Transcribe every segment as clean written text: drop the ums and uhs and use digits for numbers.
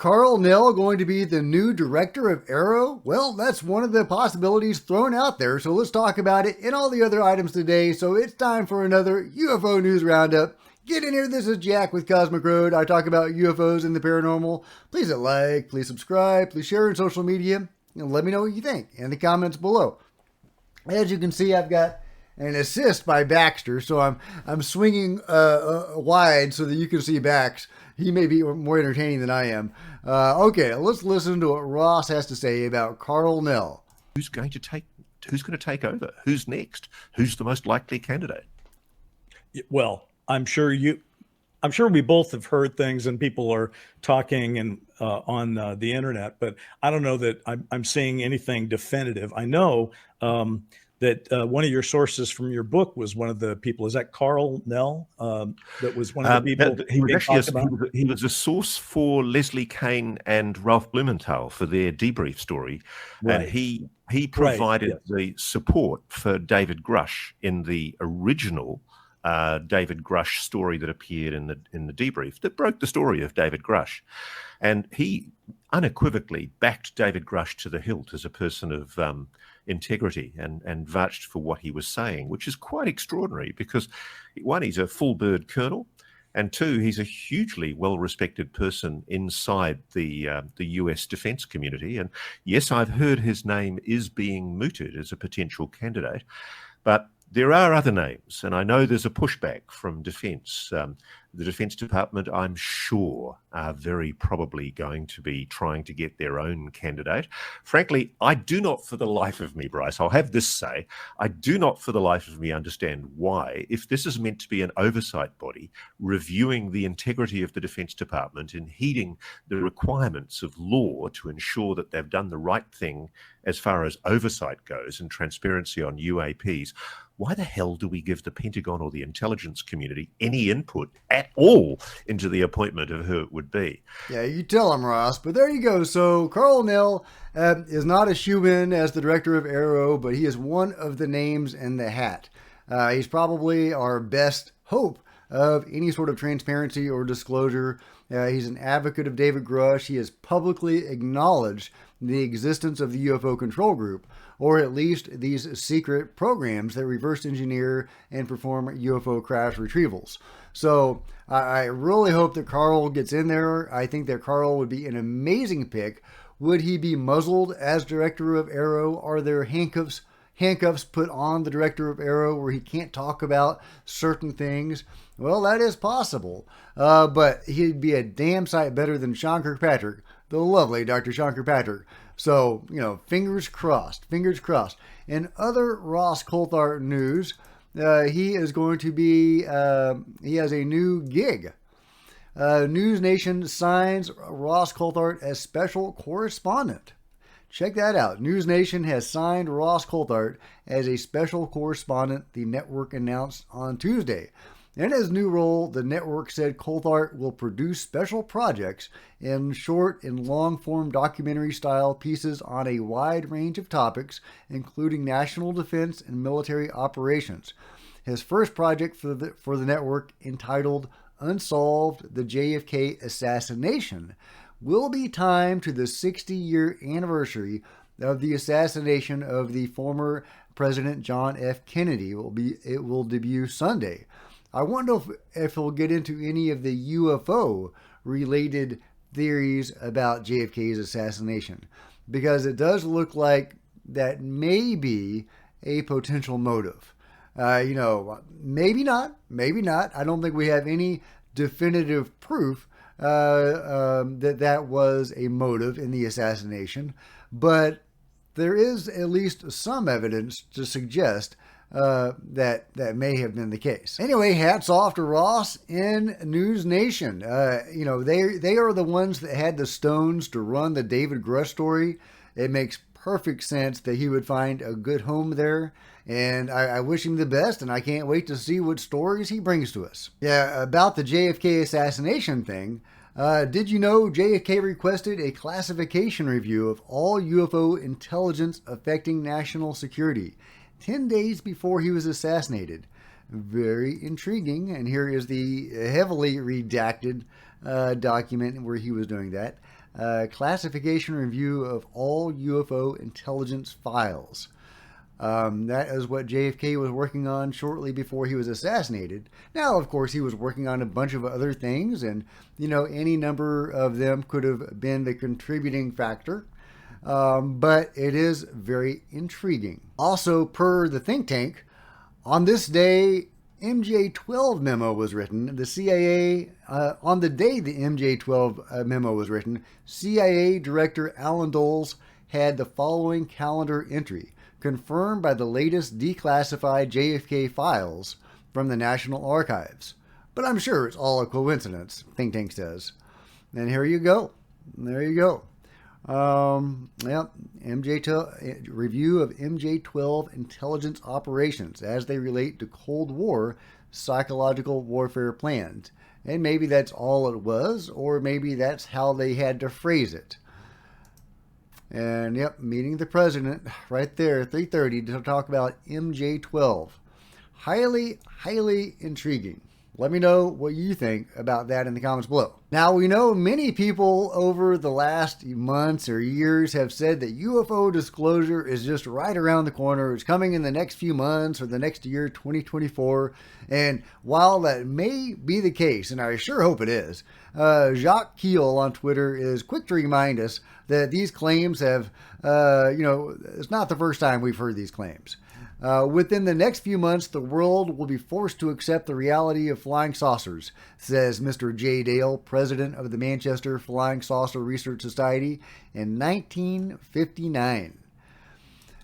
Karl Nell going to be the new director of AARO? Well, that's one of the possibilities thrown out there, so let's talk about it and all the other items today. So it's time for another UFO News Roundup. Get in here, this is Jack with Cosmic Road. I talk about UFOs and the paranormal. Please hit like, please subscribe, please share on social media, and let me know what you think in the comments below. As you can see, I've got an assist by Baxter, so I'm swinging wide so that you can see Bax. He may be more entertaining than I am. Okay, let's listen to what Ross has to say about Karl Nell. Who's going to take over? Who's next? Who's the most likely candidate? Well, I'm sure we both have heard things and people are talking and on the internet, but I don't know that I'm seeing anything definitive. I know that one of your sources from your book was one of the people. Is that Karl Nell? That was one of the people. He was a source for Leslie Kean and Ralph Blumenthal for their debrief story, right. And he provided the support for David Grush in the original David Grush story that appeared in the debrief that broke the story of David Grush, and he unequivocally backed David Grush to the hilt as a person of integrity and vouched for what he was saying, which is quite extraordinary because, one, he's a full bird colonel, and two, he's a hugely well-respected person inside the US defense community. And yes, I've heard his name is being mooted as a potential candidate, but there are other names, and I know there's a pushback from Defence. The Defence Department, I'm sure, are very probably going to be trying to get their own candidate. Frankly, I do not for the life of me, Bryce, I'll have this say, I do not for the life of me understand why, if this is meant to be an oversight body reviewing the integrity of the Defence Department and heeding the requirements of law to ensure that they've done the right thing as far as oversight goes and transparency on UAPs, why the hell do we give the Pentagon or the intelligence community any input at all into the appointment of who it would be? Yeah, you tell him, Ross. But there you go. So Karl Nell is not a shoo-in as the director of AARO, but he is one of the names in the hat. He's probably our best hope of any sort of transparency or disclosure. He's an advocate of David Grush. He has publicly acknowledged the existence of the UFO control group, or at least these secret programs that reverse engineer and perform UFO crash retrievals. So I really hope that Karl gets in there. I think that Karl would be an amazing pick. Would he be muzzled as director of AARO? Are there handcuffs put on the director of AARO where he can't talk about certain things? Well, that is possible. But he'd be a damn sight better than Sean Kirkpatrick, the lovely Dr. Sean Kirkpatrick. So, fingers crossed, fingers crossed. In other Ross Coulthart news, he is going to be, he has a new gig. News Nation signs Ross Coulthart as special correspondent. Check that out. News Nation has signed Ross Coulthart as a special correspondent, the network announced on Tuesday. In his new role, the network said Coulthart will produce special projects in short and long-form documentary-style pieces on a wide range of topics, including national defense and military operations. His first project for the network, entitled Unsolved: The JFK Assassination, will be timed to the 60-year anniversary of the assassination of the former President John F. Kennedy. It will debut Sunday. I wonder if he'll get into any of the UFO related theories about JFK's assassination, because it does look like that may be a potential motive. Maybe not. I don't think we have any definitive proof that was a motive in the assassination, but there is at least some evidence to suggest that may have been the case. Anyway, hats off to Ross in News Nation. They are the ones that had the stones to run the David Grush story. It makes perfect sense that he would find a good home there, and I wish him the best, and I can't wait to see what stories he brings to us. Yeah, about the JFK assassination thing, did you know JFK requested a classification review of all UFO intelligence affecting national security 10 days before he was assassinated? Very intriguing. And here is the heavily redacted document where he was doing that. classification review of all UFO intelligence files. That is what JFK was working on shortly before he was assassinated. Now, of course, he was working on a bunch of other things, and, any number of them could have been the contributing factor. But it is very intriguing. Also, per the think tank, on this day, MJ-12 memo was written. The CIA, on the day the MJ-12 memo was written, CIA Director Alan Dulles had the following calendar entry, confirmed by the latest declassified JFK files from the National Archives. But I'm sure it's all a coincidence, think tank says. And here you go. There you go. Review of MJ-12 intelligence operations as they relate to Cold War psychological warfare plans. And maybe that's all it was, or maybe that's how they had to phrase it. And meeting the president right there, 3:30, to talk about MJ-12. Highly, highly intriguing. Let me know what you think about that in the comments below. Now, we know many people over the last months or years have said that UFO disclosure is just right around the corner. It's coming in the next few months or the next year, 2024. And while that may be the case, and I sure hope it is, Jacques Keel on Twitter is quick to remind us that these claims have, it's not the first time we've heard these claims. Within the next few months, the world will be forced to accept the reality of flying saucers, says Mr. J. Dale, president of the Manchester Flying Saucer Research Society in 1959.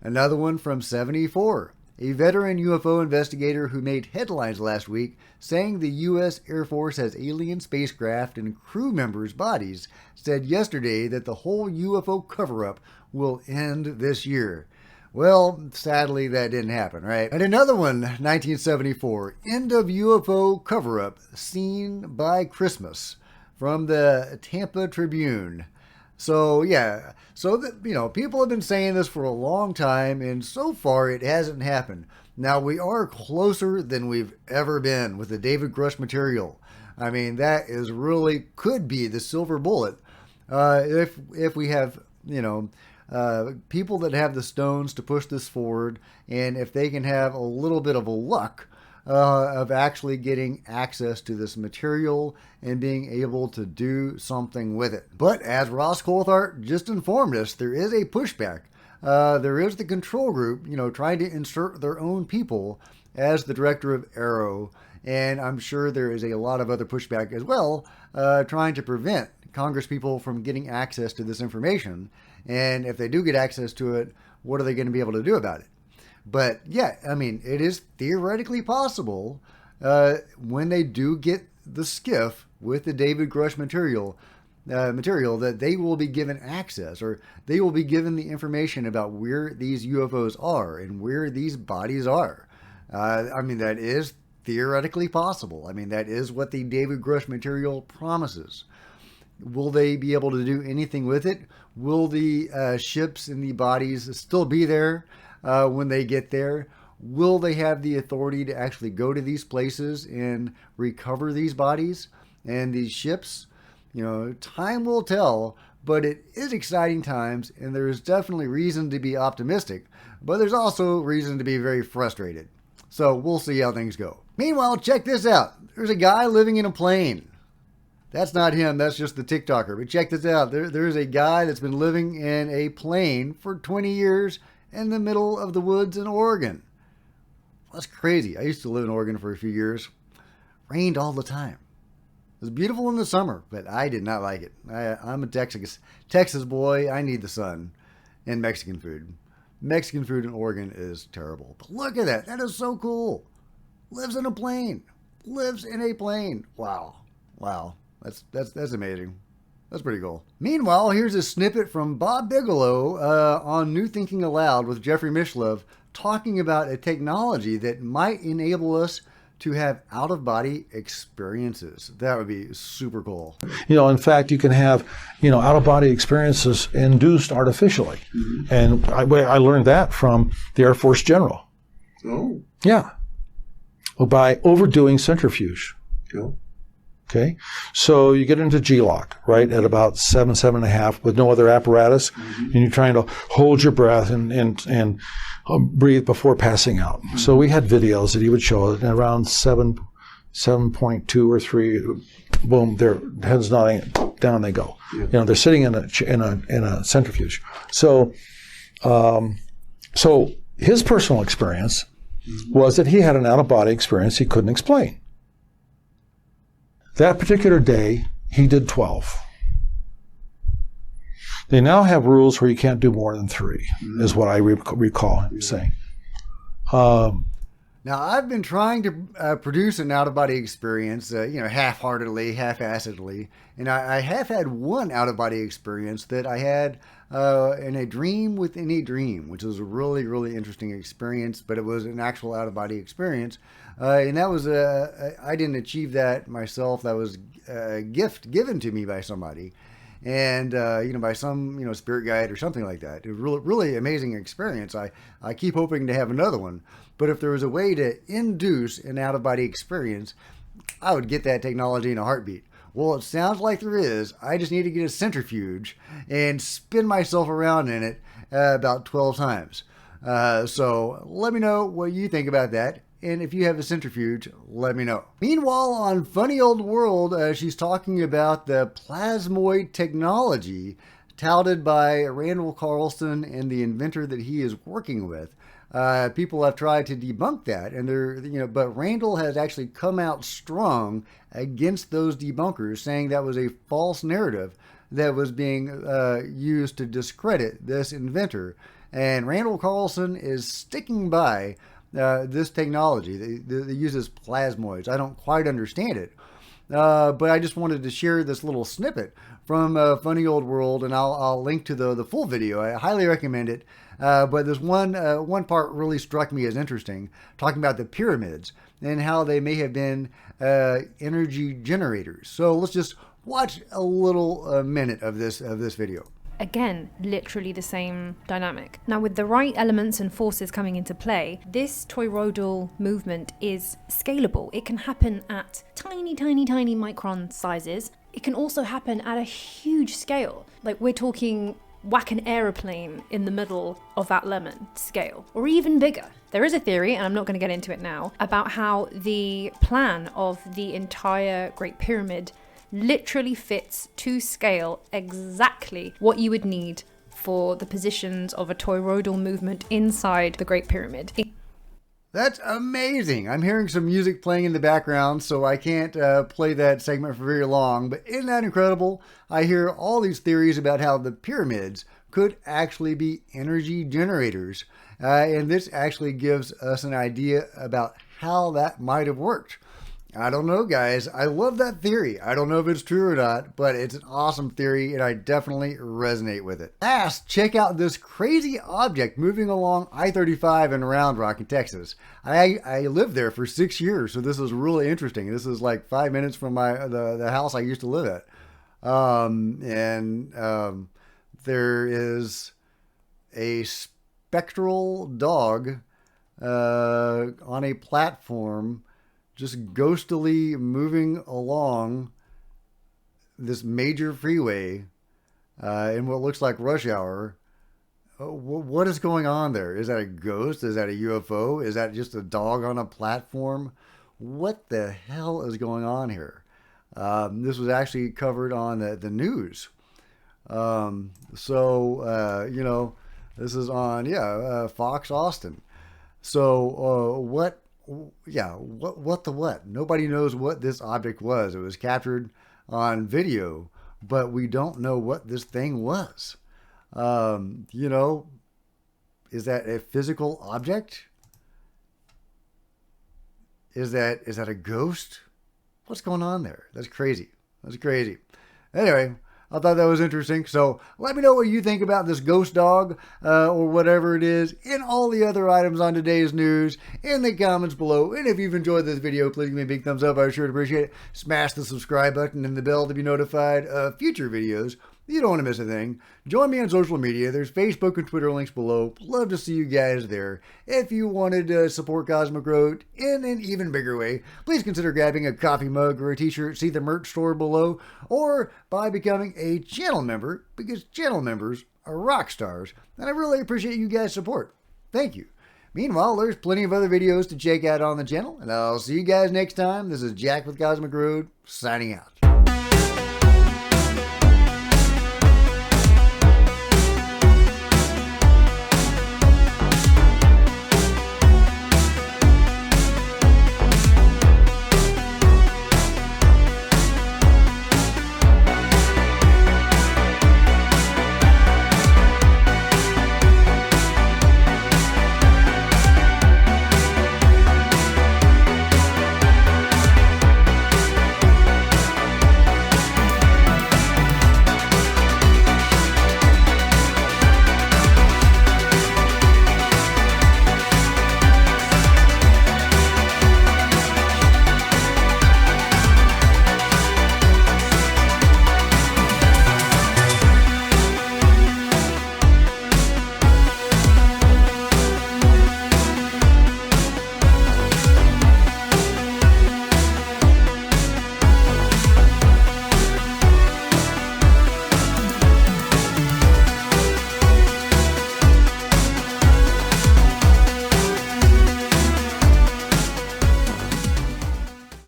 Another one from 74. A veteran UFO investigator who made headlines last week saying the U.S. Air Force has alien spacecraft and crew members' bodies said yesterday that the whole UFO cover-up will end this year. Well, sadly, that didn't happen, right? And another one, 1974, end of UFO cover-up seen by Christmas, from the Tampa Tribune. So, people have been saying this for a long time, and so far it hasn't happened. Now, we are closer than we've ever been with the David Grush material. I mean, that is really could be the silver bullet if we have, people that have the stones to push this forward, and if they can have a little bit of a luck of actually getting access to this material and being able to do something with it. But as Ross Coulthart just informed us, there is a pushback. There is the control group, trying to insert their own people as the director of AARO, and I'm sure there is a lot of other pushback as well, trying to prevent Congress people from getting access to this information. And if they do get access to it, what are they going to be able to do about it? But it is theoretically possible when they do get the skiff with the David Grush material that they will be given access, or they will be given the information about where these UFOs are and where these bodies are. That is theoretically possible. That is what the David Grush material promises. Will they be able to do anything with it? Will the ships and the bodies still be there when they get there? Will they have the authority to actually go to these places and recover these bodies and these ships? Time will tell, but it is exciting times, and there's definitely reason to be optimistic, but there's also reason to be very frustrated. So we'll see how things go. Meanwhile, check this out. There's a guy living in a plane. That's not him, that's just the TikToker. But check this out. There's a guy that's been living in a plane for 20 years in the middle of the woods in Oregon. That's crazy. I used to live in Oregon for a few years. Rained all the time. It was beautiful in the summer, but I did not like it. I'm a Texas boy. I need the sun and Mexican food. Mexican food in Oregon is terrible. But look at that. That is so cool. Lives in a plane. Wow. That's amazing. That's pretty cool. Meanwhile, here's a snippet from Bob Bigelow on New Thinking Aloud with Jeffrey Mishlove talking about a technology that might enable us to have out-of-body experiences. That would be super cool. In fact, you can have, out-of-body experiences induced artificially. Mm-hmm. And I learned that from the Air Force General. Oh. Yeah. Well, by overdoing centrifuge. Cool. Okay, so you get into G-lock, right, at about 7.5 with no other apparatus, and you're trying to hold your breath and breathe before passing out. So we had videos that he would show at around 7.2 or 3, boom, their heads nodding, down they go. You know, they're sitting in a centrifuge. So, so his personal experience was that he had an out-of-body experience he couldn't explain. That particular day, he did 12. They now have rules where you can't do more than 3, is what I recall him saying. Now, I've been trying to produce an out-of-body experience, half-heartedly, half-assedly, and I have had one out-of-body experience that I had in a dream within a dream, which was a really, really interesting experience, but it was an actual out-of-body experience. And that was I didn't achieve that myself. That was a gift given to me by somebody, and by some spirit guide or something like that. It was really, really amazing experience. I keep hoping to have another one, but if there was a way to induce an out-of-body experience, I would get that technology in a heartbeat. Well, it sounds like there is. I just need to get a centrifuge and spin myself around in it about 12 times. So let me know what you think about that. And if you have a centrifuge, let me know. Meanwhile, on Funny Old World, she's talking about the plasmoid technology touted by Randall Carlson and the inventor that he is working with. People have tried to debunk that, and but Randall has actually come out strong against those debunkers, saying that was a false narrative that was being used to discredit this inventor. And Randall Carlson is sticking by this technology that uses plasmoids. I don't quite understand it, but I just wanted to share this little snippet from Funny Old World, and I'll link to the full video. I highly recommend it. But there's one part really struck me as interesting, talking about the pyramids and how they may have been energy generators. So let's just watch a little minute of this video. Again, literally the same dynamic. Now, with the right elements and forces coming into play, this toroidal movement is scalable. It can happen at tiny, tiny, tiny micron sizes. It can also happen at a huge scale. Like, we're talking whack an aeroplane in the middle of that lemon scale, or even bigger. There is a theory, and I'm not going to get into it now, about how the plan of the entire Great Pyramid literally fits to scale exactly what you would need for the positions of a toroidal movement inside the Great Pyramid. That's amazing. I'm hearing some music playing in the background, so I can't play that segment for very long, but isn't that incredible? I hear all these theories about how the pyramids could actually be energy generators, and this actually gives us an idea about how that might have worked. I don't know, guys. I love that theory. I don't know if it's true or not, but it's an awesome theory, and I definitely resonate with it. Last, check out this crazy object moving along I-35 in Round Rock in Texas. I lived there for 6 years, so this is really interesting. This is like 5 minutes from the house I used to live at. There is a spectral dog on a platform just ghostily moving along this major freeway in what looks like rush hour. What is going on there? Is that a ghost? Is that a UFO? Is that just a dog on a platform? What the hell is going on here? This was actually covered on the news. This is on, Fox Austin. So what the what? Nobody knows what this object was. It was captured on video, but we don't know what this thing was. Is that a physical object? Is that a ghost? What's going on there? That's crazy. Anyway, I thought that was interesting. So let me know what you think about this ghost dog or whatever it is, and all the other items on today's news in the comments below. And if you've enjoyed this video, please give me a big thumbs up. I sure appreciate it. Smash the subscribe button and the bell to be notified of future videos. You don't want to miss a thing. Join me on social media. There's Facebook and Twitter links below. Love to see you guys there. If you wanted to support Cosmic Road in an even bigger way, please consider grabbing a coffee mug or a t-shirt. See the merch store below. Or by becoming a channel member, because channel members are rock stars. And I really appreciate you guys' support. Thank you. Meanwhile, there's plenty of other videos to check out on the channel. And I'll see you guys next time. This is Jack with Cosmic Road, signing out.